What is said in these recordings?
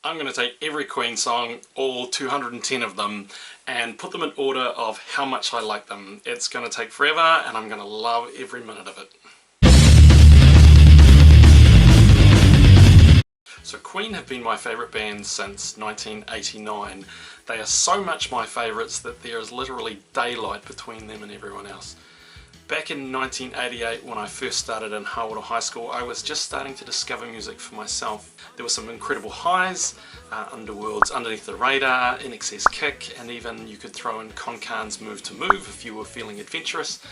I'm going to take every Queen song, all 210 of them, and put them in order of how much I like them. It's going to take forever, and I'm going to love every minute of it. So Queen have been my favourite band since 1989. They are so much my favourites that there is literally daylight between them and everyone else. Back in 1988, when I first started in Hawera High School, I was just starting to discover music for myself. There were some incredible highs, Underworld's Underneath the Radar, INXS Kick, and even you could throw in Konkan's Move to Move if you were feeling adventurous.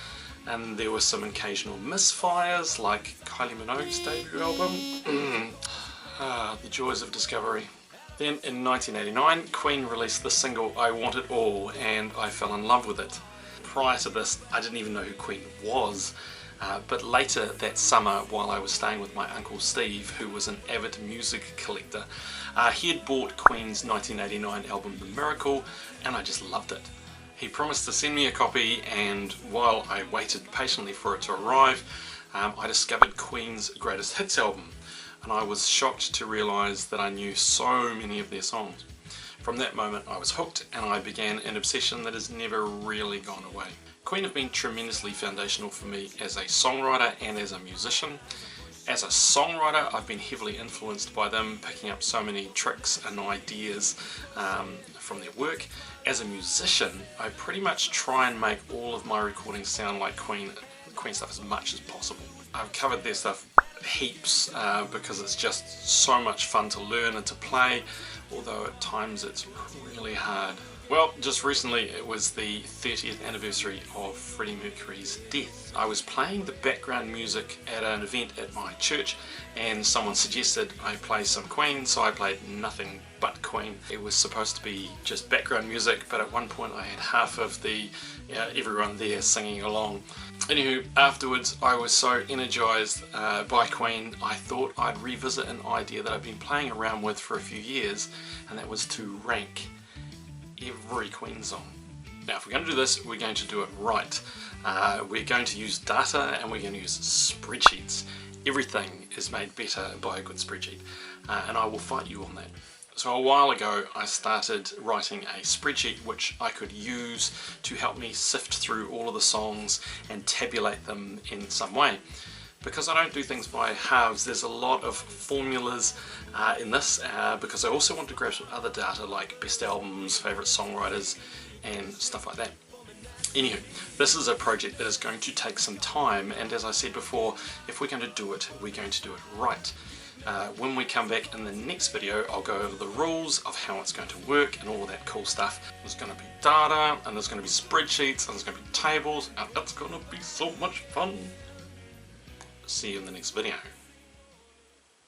And there were some occasional misfires, like Kylie Minogue's debut album. The joys of discovery. Then in 1989, Queen released the single I Want It All, and I fell in love with it. Prior to this, I didn't even know who Queen was, but later that summer, while I was staying with my uncle Steve, who was an avid music collector, he had bought Queen's 1989 album The Miracle, and I just loved it. He promised to send me a copy, and while I waited patiently for it to arrive, I discovered Queen's greatest hits album, and I was shocked to realise that I knew so many of their songs. From that moment I was hooked, and I began an obsession that has never really gone away. Queen have been tremendously foundational for me as a songwriter and as a musician. As a songwriter, I've been heavily influenced by them, picking up so many tricks and ideas from their work. As a musician, I pretty much try and make all of my recordings sound like Queen stuff as much as possible. I've covered their stuff heaps because it's just so much fun to learn and to play, although at times it's really hard. Well, just recently it was the 30th anniversary of Freddie Mercury's death. I was playing the background music at an event at my church, and someone suggested I play some Queen, so I played nothing but Queen. It was supposed to be just background music, but at one point I had half of the everyone there singing along. Anywho, afterwards I was so energised by Queen, I thought I'd revisit an idea that I've been playing around with for a few years, and that was to rank every Queen song. Now if we're going to do this, we're going to do it right. We're going to use data, and we're going to use spreadsheets. Everything is made better by a good spreadsheet, and I will fight you on that. So a while ago I started writing a spreadsheet which I could use to help me sift through all of the songs and tabulate them in some way. Because I don't do things by halves, there's a lot of formulas in this, because I also want to grab some other data like best albums, favourite songwriters and stuff like that. Anywho, this is a project that is going to take some time, and as I said before, if we're going to do it, we're going to do it right. When we come back in the next video, I'll go over the rules of how it's going to work and all that cool stuff. There's going to be data, and there's going to be spreadsheets, and there's going to be tables, and it's going to be so much fun. See you in the next video.